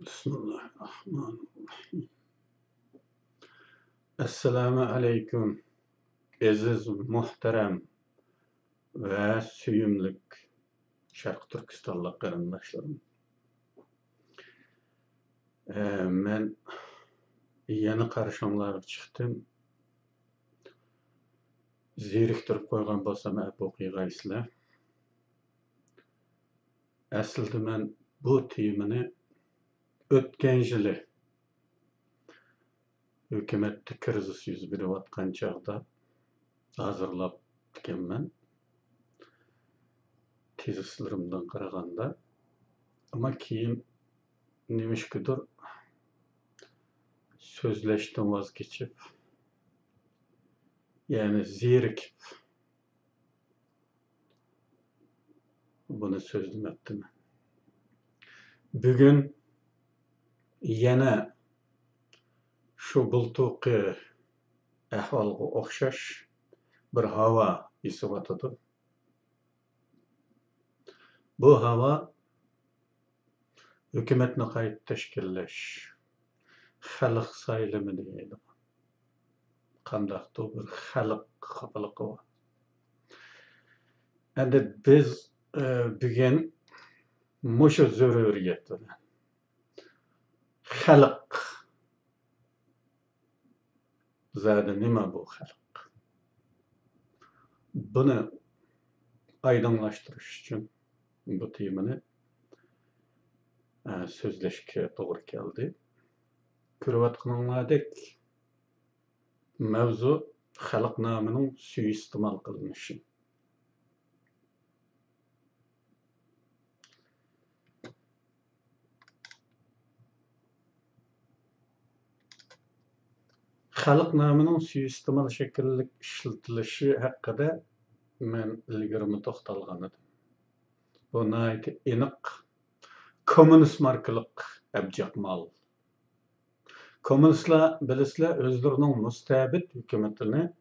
Bismillahirrahmanirrahim. Esselamu aleyküm. Aziz, muhterem ve süyümlük Şarkı Türkistanlı qarindaşlarım. Men yeni karşımlara çıktım. Zeriktirip koygan bolsam bu okuygaysizlar. Aslında men bu temini ötken yılı hükümetde krizis yüz beripatkan çağda hazırlap dikenmen. Tezislerimden qaraganda, ama keyin nemişkidir sözleşten vazgeçip, yani zerikip bunu sözlüm ettim. Bugün yine şu bultuqi ahvalga okşaş bir hava esivatıdır. Bu hava hükümetni qayta teşkilleş, xalq saylimi deydi. Qandaqdır bir xalq qapalıqı var. Endi biz bugün muşu zörüriyet bilen xalq zade nima bu xalq? Bunu aydınlaştırış için bu temini sözleşke doğru geldi. Körüvatqanlardek mevzu xalq namının suistimal kılınışı. Xalq namının suistimal şekillik işletilişi hakkında men ilgirimi toxtalgan edim. Bu naiti eniq komünist markalık abjaq mal. Komünistler bilisler özlerinin mustabid hükümetini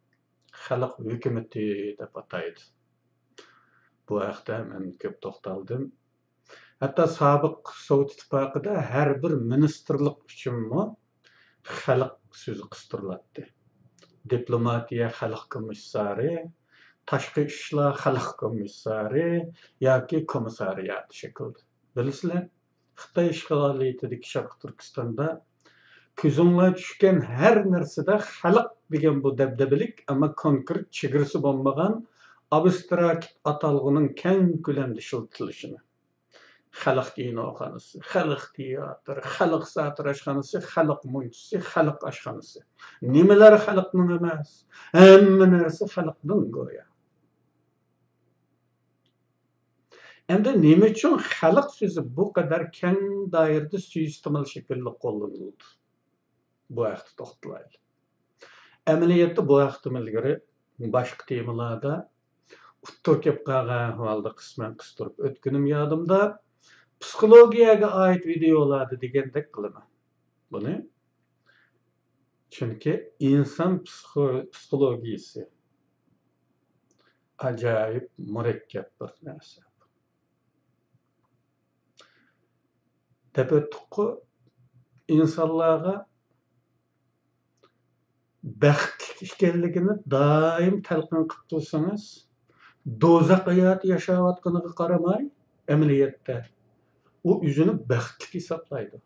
xalq hükümeti dep ataydı. Bu haqda men köp toxtaldım. Hatta sabık Sovet İttifaqıda her bir ministerlik üçünmü xalq sözü qıstırılatdı. Diplomatiya xalq komissari, tashqi ishlar xalq komissari yoki komissariyat şekilde. Bilisizlar, Xitoy ishg'oliyatidagi Sharq Turkistonda ko'zinglar tushgan her narsada xalq degan bu dabdabalik ama konkret chegarasi bo'lmagan abstrakt atalg'uning keng ko'lamda ishlatilishini. Xalq kinoxonasi, xalq teatri, xalq satr oshxonasi, xalq munchisi, xalq oshxonasi. Nimalar xalqning emas? Hamma narsa xalqning go'yo. Endi nima uchun xalq so'zi bu qadar keng doirada suiiste'mol shaklda qo'llanildi? Bu haqda to'xtalaylik. Amaliyotda bu haqda ilgari boshqa temalarda utur kelib qolgan ahvolda qisman qistirib o'tganim yodimda psixologiyaga oid videolarda degandek qilaman buni. Chunki inson psixologiyasi ajoyib murakkab bir narsa. Deb o'tdiq-ku, insonlarga baxtli ekanligini doim talqin qilib tursangiz, do'zax hayoti yashayotganiga qaramay, amaliyotda u o'zini baxtli hisoblaydi.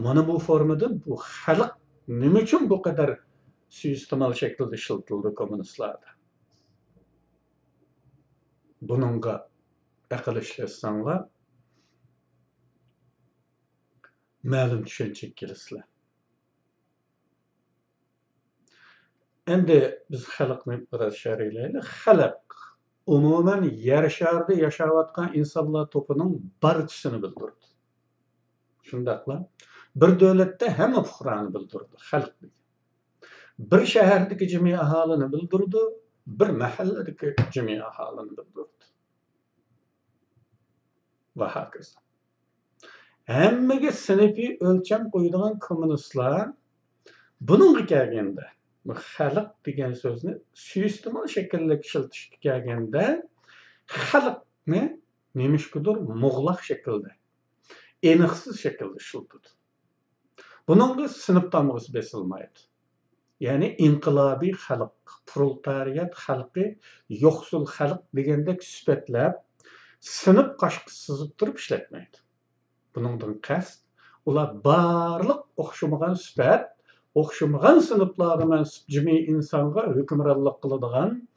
Mana bu formada bu xalq nima uchun bu qadar suiiste'mol shaklda ishlatildi kommunistlarda? Buningga aql ishlatsanglar ma'lum tushunchaga kelasizlar. Endi biz xalqni biroz sharhlaylik. Xalq umuman yer sharida yashayotgan insonlar to'pining barchasini bildirdi. Shundaqla bir davlatda hamma fuqaroni bildirdi. Xalq bir shahardagi jamiy aholini bildirdi, bir mahalladagi jamiy aholini bildirdi. Va hokazo. Hammaga sinfiy o'lcham qo'yadigan kommunistlar buningga kelganda, bu xalq degan so'zni suiiste'mol shaklda ishlatishga kelganda xalqni nemişkidir muğlak şekilde, eniksiz şekilde şıltıdı. Bunun da sınıf damgısı besilmaydı. Yani inqilabi halk, proletariyat halkı, yoksul halk degендek süpetlep, sınıf kaşkısı sızıp durup işletmeydi. Bunundan kast, ular barlık okşamagan süpet, okşamagan sınıfları mensup cimi insanga hükümranlık kılıdıgan,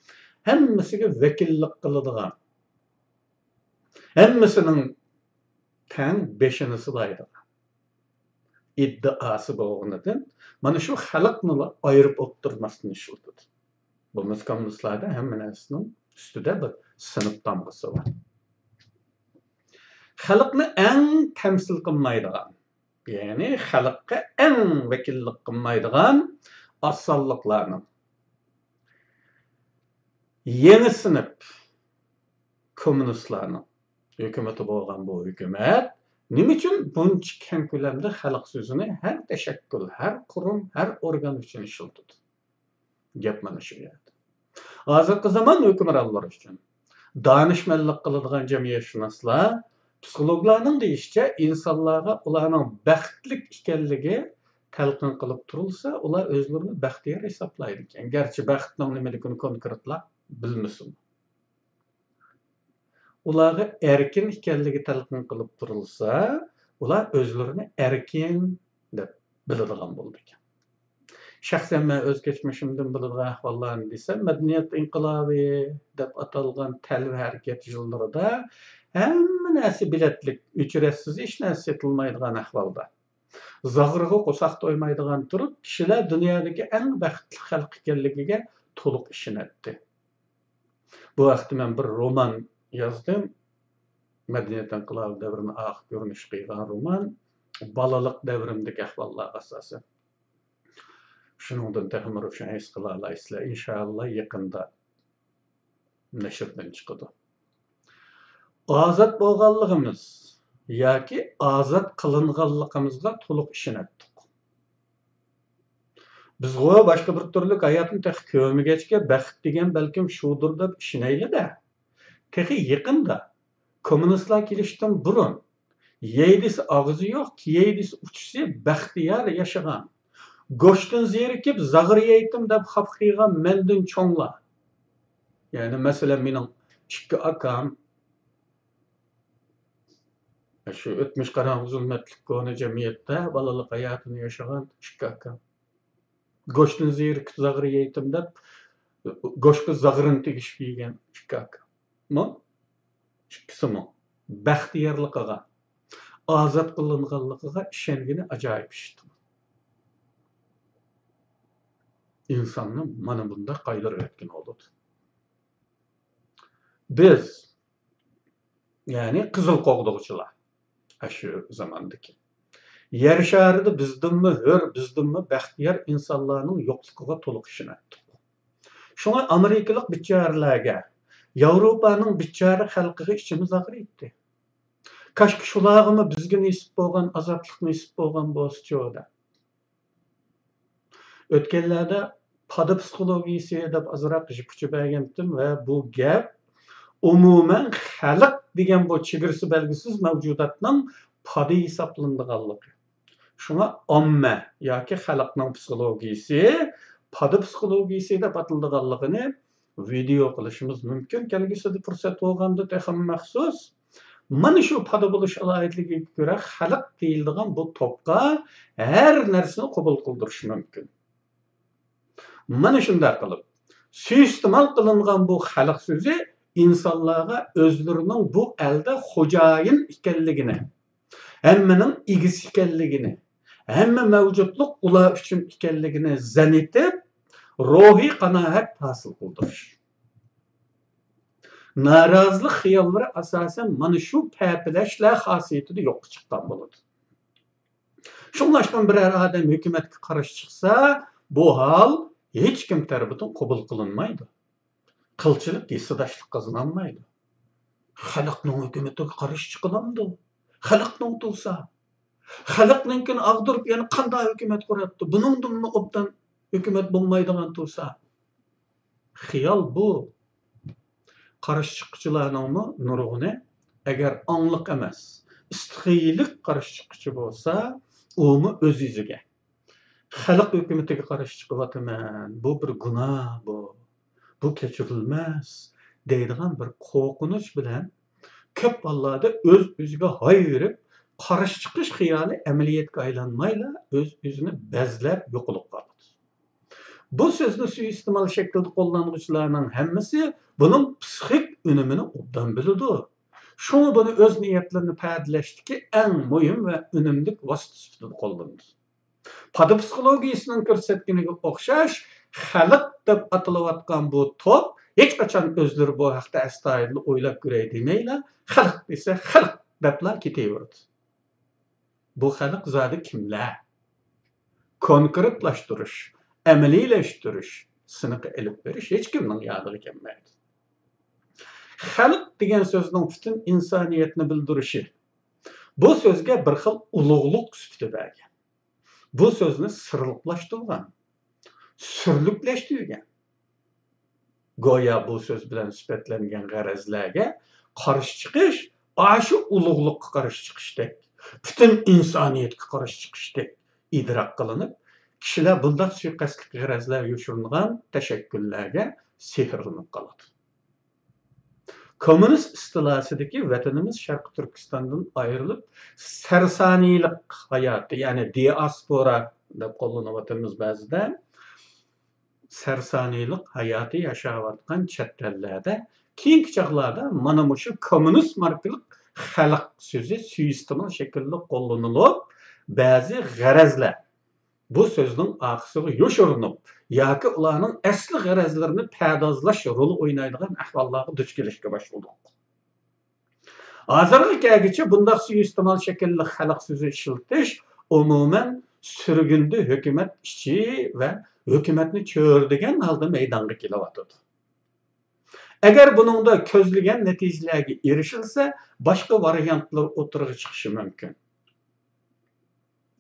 hemmesiga vekillik kılıdıgan, hemmisinin ten beşini sılaydıgan iddiası boğunadan, mana şu halkını ayırıp oturmasını işildi. Bu komünistlarda hemmenesinin üstüde bir sınıf damgısı var. Halkını en temsil kılmaydıgan, yani halkka en vekillik kılmaydıgan asallıklarının yeni sınıf komünistlarının hükümeti boğan bu hükümet nima uchun buncha keng ko'lamda xalq so'zini her teşekkül, her kurum, her organ uchun ishlatadi? Gap mana shu yerda. Hozirgi zamon hukmronlari uchun danishmandlik qiladigan jamiyatshunoslar, psixologlarning deyishicha, insonlarga ularning baxtli ekanligi talqin qilib turilsa, ular o'zlarini baxtiyor hisoblaydi ekan. Garchi baxtning nimaligini konkretlab bilmasin. Ularga erkin ekanligi talqin qilib turilsa, ular o'zlarini erkin deb biladigan bo'ldi ekan. Shaxsan men o'z kechmishimdan biladigan ahvollarni desam, madaniyat inqilobi deb atalgan talva harakat yillarida hamma narsa biletlik, ücretsiz hech narsa setilmaydigan ahvolda. Zag'riga qo'saq to'ymaydigan turib, kishilar dunyodagi eng baxtli xalq ekanligiga to'liq ishonadi. Bu vaqtda men bir roman yazdım. Medeniyet inqilobi davrini oxir ko'rinish qilgan roman, balalik davrimdagi ahvollarga asosan. Shuningdan texmi ro'shan his qila olasizlar. Inshaalloh yaqinda nashrdan chiqadi. Ozod bo'lganligimiz yoki ozod qilinganligimizga to'liq ishondik. Bizga boshqa bir turli hayotni tex ko'migachga baxt degan balkim shudir deb ishonaylik-da. Texi yaqinda komünistlar kelishdan burun yeydisi og'zi yo'q, yeydisi uchisi baxtiyor yashagan. Go'shtdan zerikib zag'ir yeydim deb xafqigan mendan cho'nglar. Yani mesela mening ikki akam şu o'tmish qarong'i zulmatlik kona jamiyatda balalik hayotini yashagan ikki akam. Go'shtdan zerikib zag'ir yeydim deb go'shtga zag'irini tegishib yegan ikki akam. İkisimi baxtiyorligiga, ozod qilinganligiga ishongani ajoyib ishdi. İnsanni mana bunda qaydırib etkin oldu. Biz, yani qizil qo'g'dug'chilar, shu zamondagi yer sharida bizdinmi hur, bizdinmi baxtiyor insonlarning yo'qligiga to'liq ishondik. Shunga amerikalik bichoralarga, Yevropaning bichora xalqiga ichimiz og'riydi. Kashki shularg'imi bizga nisib bo'lgan azoblik nisib bo'lgan bo'lsa-cho'da. O'tganlarda pada psixologiyasi deb azroq jipchi bergandim va bu gap umuman xalq degan bu chegirisi belgisiz mavjudotning pada hisoblanadiganligi. Shunga omma yoki xalqning psixologiyasi, pada psixologiyasi deb ataladiganligini video qilishimiz mumkin. Kelgusida fursat bo'lganda texam maxsus mana shu pada bo'lish alohidligiga ko'ra xalq deyiladigan bu to'pqa har narsani qabul qildirish mumkin. Mana shunday qilib, suiiste'mol qilingan bu xalq so'zi insonlarga o'zlarining bu elda xo'jayin ekanligini, hammaning egisi ekanligini, hamma mavjudlik ular uchun ekanligini zanetib, ruhiy qanoat hosil qildirish. Norozilik xiyollari asosan mana shu papilashlar xosiyatida yo'qqa chiqqan bo'ladi. Shunlashdan biror odam hukumatga qarshi chiqsa, bu hol hech kim tarafidan qabul qilinmaydi. Qilchilik hisdoshlik qozonolmaydi. Xalqning hukumatiga qarshi chiqilamdi. Xalqning tursa, xalqninkin ag'dirib yana qanday hukumat quradi? Buningdanmi obdan hukumat bo'lmaydigan tursa. Xiyol bu. Qarshi chiquvchilarning nurg'uni Eğer anlık emas, istihilik karşı çıkıcı olsa, o mu öz yüzüge. Halk hükümetiga qarşı çıkıvatıman. Bu bir günah bu. Bu keçirilmez. Deydigan bir korkunuç bilen köp vallada öz özüge hay verip qarşı çıkış hiyali ameliyatga aylanmayla öz özünü bezlep yo'qolib qoladi. Bu sözünü suiistemal şekilde kullanıcılarının hemmesi bunun psixik önümünü obdan bilidi. Şunu bunu öz niyetlerini pədiləşdiki en mühim ve önümlük vasıta sütüdü kullanır. Pada psixologiyasının körsetkinigi oxşaş, xalq deb atılavatkan bu top, hiç kaçan özleri bu haqda astoydil oylab ko'ray demeyle, xalq dese xalq debla ketaverdi. Bu xalq zodi kimlar? Konkretlashtirish, amaliylashtirish, siniqi ilib berish hech kimning yodiga kelmaydi. Xalq degan so'zning butun insoniyatni bildirishi. Bu so'zga bir xil ulug'liq sifati bergan. Bu sözünü sırlıklaştırgan, sürlükleştirgen. Goya bu söz bilen süpetlengen garazlarga karşı çıkış, aşı ulug'liqqa karşı çıkışdek, bütün insaniyetga karşı çıkışdek idrak kılınıp, kişiler bundak suiqasdlik garazlar yoşurulgan teşekküllerge sehrlanıp kaladı. Komünist istilasideki vatanımız Şarkı Türkistan'dan ayrılıp sersanilik hayatı yani diaspora da kullanıvatımız bazıda sersanilik hayatı yaşavatkan çetlerde keyinki çağlarda mana şu komünist markalık halk sözü suiistemal şekilde kullanılıp bazı garazlar bu sözün aqısığı yoşurunub yoki ularning asli g'arazlarini pardozlash roli o'ynaydigan ahvollarga duch kelishga boshladik. Hozirgi kelguncha bunday suiistemal shaklli xalq so'zi ishiltish umuman surgunda hukumat ichi va hukumatni cho'rdigan holda maydonga kelyapti. Agar buningda ko'zlagan natijalarga erishilsa, boshqa variantlar o'tirg'i chiqishi mumkin.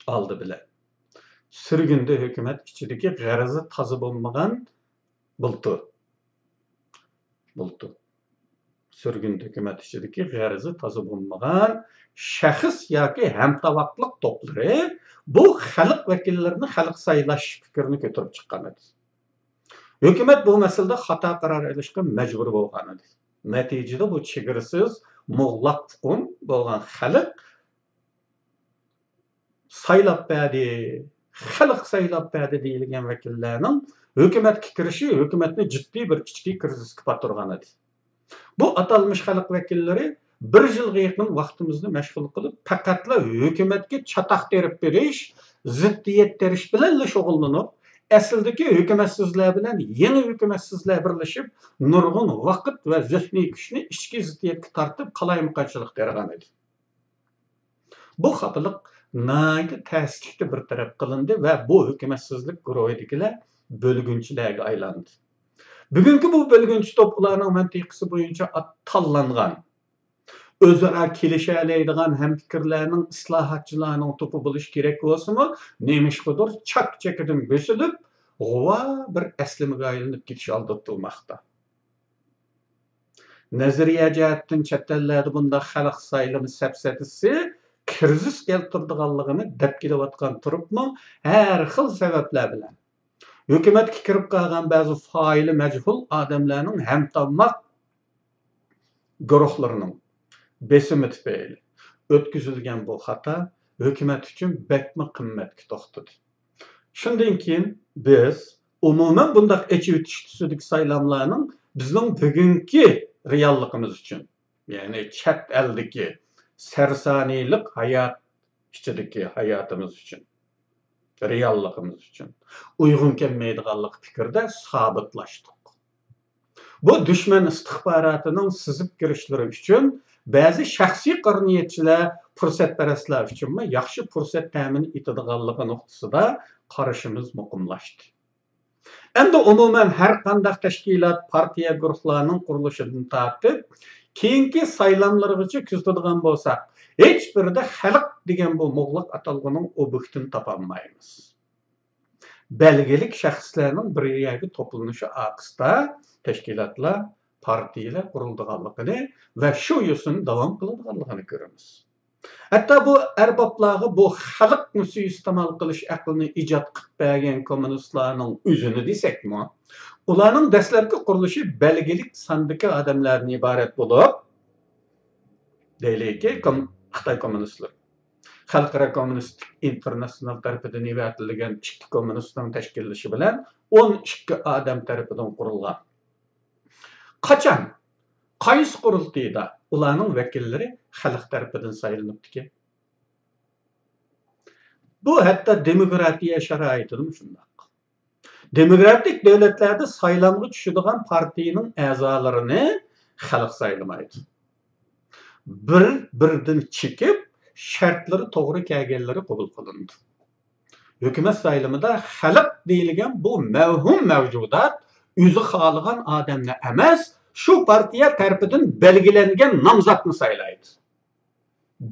Oldi bilan sürgünde hükümet içindeki g'arazı tazı bo'lmagan bultu. Sürgünde hükümet içindeki g'arazı tazı bo'lmagan şahıs yoki hamtavaqliq toplari bu xalq vakillerini xalq saylash fikrini ko'tarib chiqqan edi. Hükümet bu meselede xato qaror olishga majbur bo'lgan edi. Natijada bu chegirasiz muğlaq hukm bo'lgan xalq saylab berdi. Xalq saylab berdi deyilgan vakillarning hukumatga kirishi hukumatni jiddiy bir ichki krizisga patirgan edi. Bu atalmış xalq vakillari bir yilga yaqin vaqtimizni mashg'ul qilib, faqatla hukumatga chatoq terib berish, ziddiyat terish bilan shug'ullanib, aslidagi hukumatsizlar bilan yangi hukumatsizlar birlashib, nurg'un vaqt va zehniy kuchni ichki ziddiyatga tortib, qalaymiqonchilik tergan edi. Bu xatliq nayda təsdiqli bir taraf qılındı və bu hükümətsizlik guruhidikiler bölgünçilərə aylandı. Bugünkü bu bölgünçü toplarının məntiqisi boyunca tallanğan, özara kelişələydiğən həmfikirlərinin islahatçılarının topu buluş gerek olsa nemişqidir çak çekidim bösülüb, g'uva bir əslimiga aylanıb ketiş aldatılmaqda. Nazariya jihatdan chet ellarda bunda xalq saylimi səpsətisi krizis keltirdiganligini deb kelayotgan turibmi har xil sabablar bilan hukumatga kirib qolgan ba'zi foili majhul odamlarning hamtomaq guruhlarining besimi tufayli o'tkazilgan bu xato hukumat uchun bakmi qimmatga to'xtadi. Shundan keyin biz umuman bunday ichi o'tish tusidagi saylovlarning bizning bugungi realligimiz uchun ya'ni chet eldagi sersanilik hayat içindeki hayatımız için, realligimiz için uygun kelmeydiganlık fikirde sabitlaştık. Bu düşman istihbaratının sızıp girişleri için bazı şahsi qarniyetçiler, fursatparastlar için yaxshi fursat temin etadiganligi noktasida qarashimiz muqimlashdi. Endi umuman har qanday tashkilot, partiya guruhlarining qurilishidan tortib keyingi saylanlargacha kuzatadigan bo'lsak, hech birida xalq degan bu muğlaq atalg'uning obyektini topolmaymiz. Belgilik shaxslarning bir yerga to'planishi aqsida tashkilotlar, partiyalar qurildiganligini va shu yo'sin davom qiladiganligini ko'ramiz. Hatto bu arboblarga bu xalqni suiiste'mol qilish aqlini ijod qilib bergan kommunistlarning o'zini desakmi, ularning dastlabki qurilishi belgilik sondagi odamlardan iborat bo'lib, deylik Xitoy kommunistlar Xalqaro kommunistik internasional tarafidan yaratilgan ikki kommunistning tashkillashi bilan 12 odam tarafidan qurilgan. Qachon? Qaysi qurultayda ularning vakillari xalq tarafidan saylanibdiki? Bu hatto demokratiya sharoitida shundoq. Demokratik davlatlarda saylanga tushadigan partiyaning a'zolarini xalq saylamaydi. Bir-biridan chekib, shartlari to'g'ri kelganlari qabul qilindi. Hukumat saylamida xalq deyilgan bu mavhum mavjudot o'zi xohlagan odamni emas, shu partiya tarafidan belgilangan nomzodni saylaydi.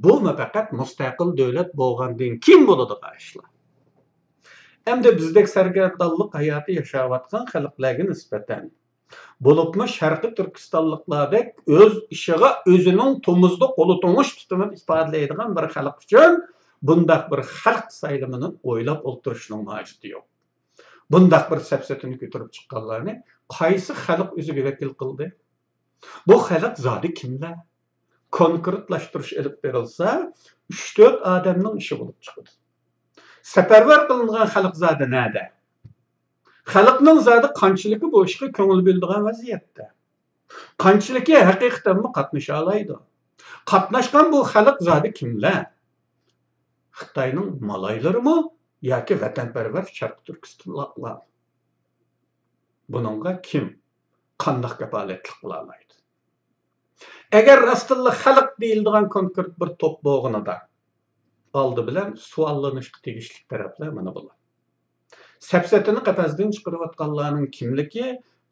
Bu faqat mustaqil davlat bo'lgandan keyin bo'ladigan ishlar. Endi bizdek sargardonlik hayoti yashayotgan xalqlarga nisbatan bo'libmi Sharqiy Turkistonliklardek o'z ishiga o'zining tomuzda qo'li to'ng'ish tutumini ifodalaydigan bir xalq uchun bundaq bir xalq saylamini o'ylab o'tirishning hojati yo'q. Bundaq bir sapsatini ko'tarib chiqqanlarni qaysi xalq o'ziga vakil qildi? Bu xalq zodi kimlar? Konkretlashtirish ilib berilsa, 3-4 odamning ishi bo'lib chiqadi. Safarbar qilingan xalq zodi nada? Xalqning zodi qanchiligi bu ishga ko'ngil bildigan vaziyatda. Qanchiligi haqiqatan qatnasha oladi? Qatnashgan bu xalq zodi kimlar? Xitoyning malaylarimi yoki vatanparvar Sharq Turkistonliklar? Buningga kim qanday kafolatlik qila oladi? Agar rostilla xalq deyiladigan konkret bir to'p bo'lganida oldi bilan savollanishga tegishli taraflar mana bular. Sapsatini qafasdan chiqarayotganlarning kimligi,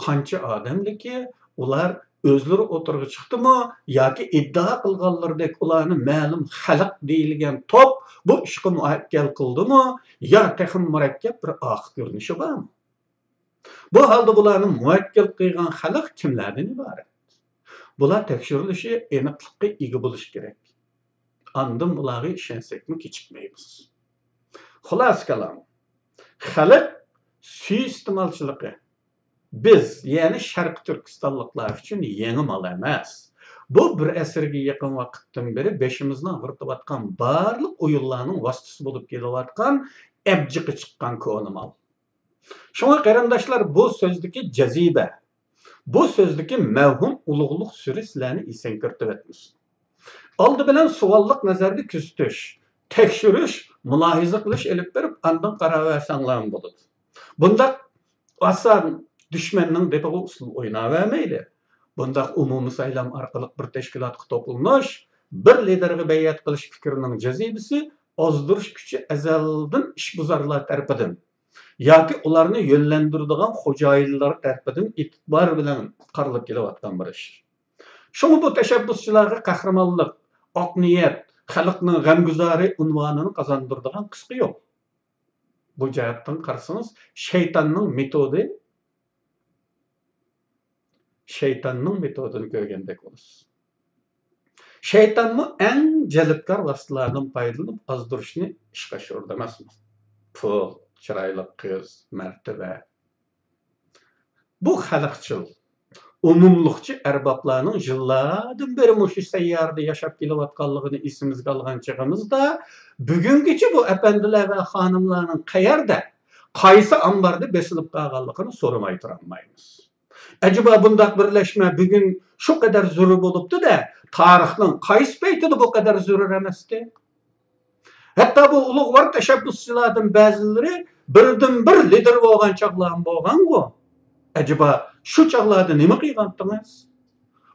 qancha odamligi, ular o'zlari o'tirg'i chiqdimi yoki iddao qilganlardek ularni ma'lum xalq deyilgan to'p bu ishga muvakkal qildimi yo texim murakkab bir oq ko'rinishi bormi? Bu holda bularni muvakkal qilgan xalq kimlardan iborat? Bular tekshirilishi aniqlikka ega bo'lishi kerak. Andan bularga ishonsakmi kechikmaymiz. Xulos kalam. Xalq suiiste'molchiligi biz, ya'ni Sharq Turkistonliklar uchun yangi mal emas. Bu bir asrga yaqin vaqtdan beri beshimizdan g'irtayotgan barliq o'yinlarning vositasi bo'lib kelayotgan abjiqi chiqqan ko'nimal. Shunga qarindoshlar, bu so'zdagi jaziba, bu so'zdagi mavhum ulug'liq suri sizlarni esan kiritib oldi bilan savolliq nazarda kuzatish, tekshirish, mulohiza qilish elib berib, andan qaraversanglar bo'ladi. Bundaq asan dushmanning depoga usul o'ynavermaydi. Bundaq umumiy saylam orqali bir tashkilotga to'planish, bir liderga bay'at qilish fikrining jazibasi ozdirish kuchi azaldan ishbuzarlar tarafidan yoki ularni yo'llantiradigan xo'jayinlar tarafidan e'tibor bilan qarilib kelayotgan bir ish. Shunga bu tashabbuschilarga qahramonlik, oq niyat, xalqning g'amguzari unvonini qozondiradigan qisqa yo'q. Bu jihatdan qarasangiz, shaytonning metodini ko'rgandek bo'lasiz. Shaytonmi eng jalbkor vositalardan foydalanib ozdirishni ishga tushirdi emasmi? Pul, chiroyli qiz, martaba. Bu xalqchil, umumliqchi arboblarning yillardan beri mushu sayyorada yashab kelayotganligini esimizga olgan chig'imizda bugungacha bu apandilar va xonimlarning qayerda, qaysi ambarda besilib qolganligini so'ramay turolmaymiz. Acaba bundaq birlashma bugun shu qadar zarur bo'libdi-da, tarixning qaysi paytida bu qadar zarur emasdi? Hatto bu ulug'vor tashabbuschilardan ba'zilari birdan bir lider bo'lgan chaqlar bo'lgan-ku. Acaba shu chaqlarda nima qilgandingiz?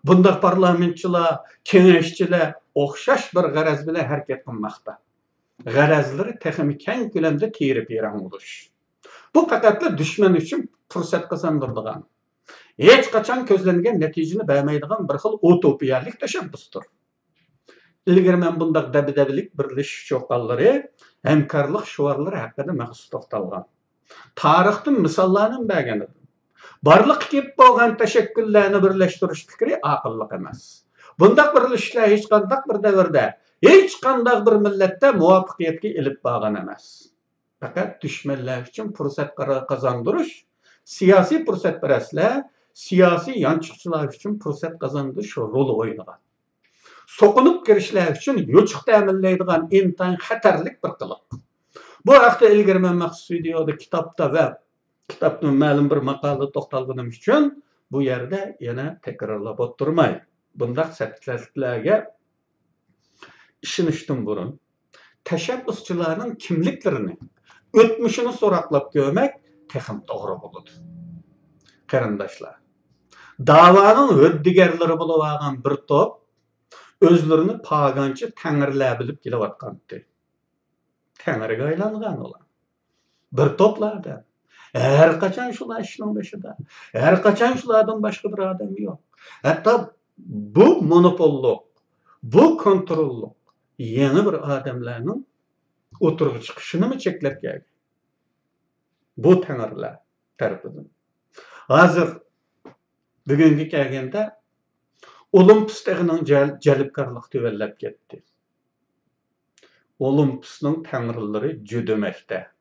Bundaq parlamentchilar, kengashchilar o'xshash bir g'araz bilan harakat qilmoqda. G'arazlari texnik keng ko'lamda terib beran bo'lish. Bu faqat dushman uchun fursat qozondiradigan, hech qachon ko'zlangan natijani bermaydigan bir xil utopiyalik tashabbusdir. Ilgari men bundaq dabdabalik birlashish cho'qqanlari, hamkorlik shuarlari haqida maxsus to'xtalgan. Tarixdan misollarni bergan edim. Barliq kep bolgan teşekkürlerini birleştiriş fikri aqıllık emas. Bundaq birleşişler hiç qandaq bir davrda, hiç qandaq bir milletde muvaffaqiyetga ilib bağlan emas. Fakat düşmanlar için fırsat kazandırış, siyasi fırsat beraslar, siyasi yançıqçılar için fırsat kazandırış rol oynagan. Sokunup girişler için yoçuq təminleydigan intayin xatarlik bir qılık. Bu haqda ilgari men maxsus videoda kitapta ve kitapның ma'lum bir maqolada to'xtalganim uchun bu yerda yana takrorlab o'tirmay. Bundaq sertifikatlarga ishonishdan burun tashabbuschilarning kimliklarini, o'tmishini so'roqlab ko'rmak texim to'g'ri bo'ladi. Qarindoshlar, da'voning huddigarlari bo'lib olgan bir to'p o'zlarini paganchi tangirlar bilib kelayotgandi. Tangirga aylangan ular. Bir to'plarda her kaçan şular işinin başında. Her kaçan şulardan başka bir adam yok. Hatta bu monopolluk, bu kontrolluk yeni bir adamlarının oturup çıkışını mı çekler geldi? Bu tanrılar tarafından. Hazır bugünkü gelgende Olympus'takının jalibkarlık tüvellep gitti. Olympus'un tanrıları cüdümekte.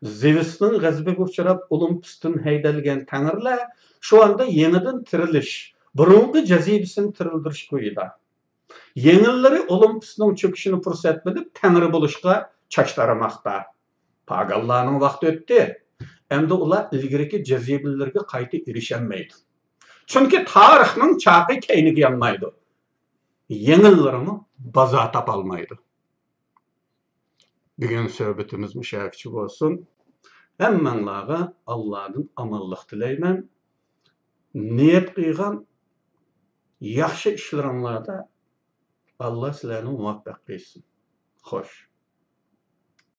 Zeus'un gazabına uçrab Olympus'tan haydalgan tanrılar şu anda yeniden tirilish, burunqi jazibasini tirildirish ko'yida. Yengillari Olympus'un çöküşünü fırsat bilib tanrı bo'lishga chachlaramoqda. Pagallarning vaqti o'tdi. Endi ular ilgiriki jazibalarga qayta erisholmaydi. Chunki tarixning chaqi keyniga yanmaydi. Yengillarini baza topolmaydi. Bugün söhbetimiz müşafikçi olsun. Hemmenlağa Allah'ın amallık dileymen. Niyet kıygan yaxşı işlerimlerde Allah sizlerini muvaffak kılsın. Hoş.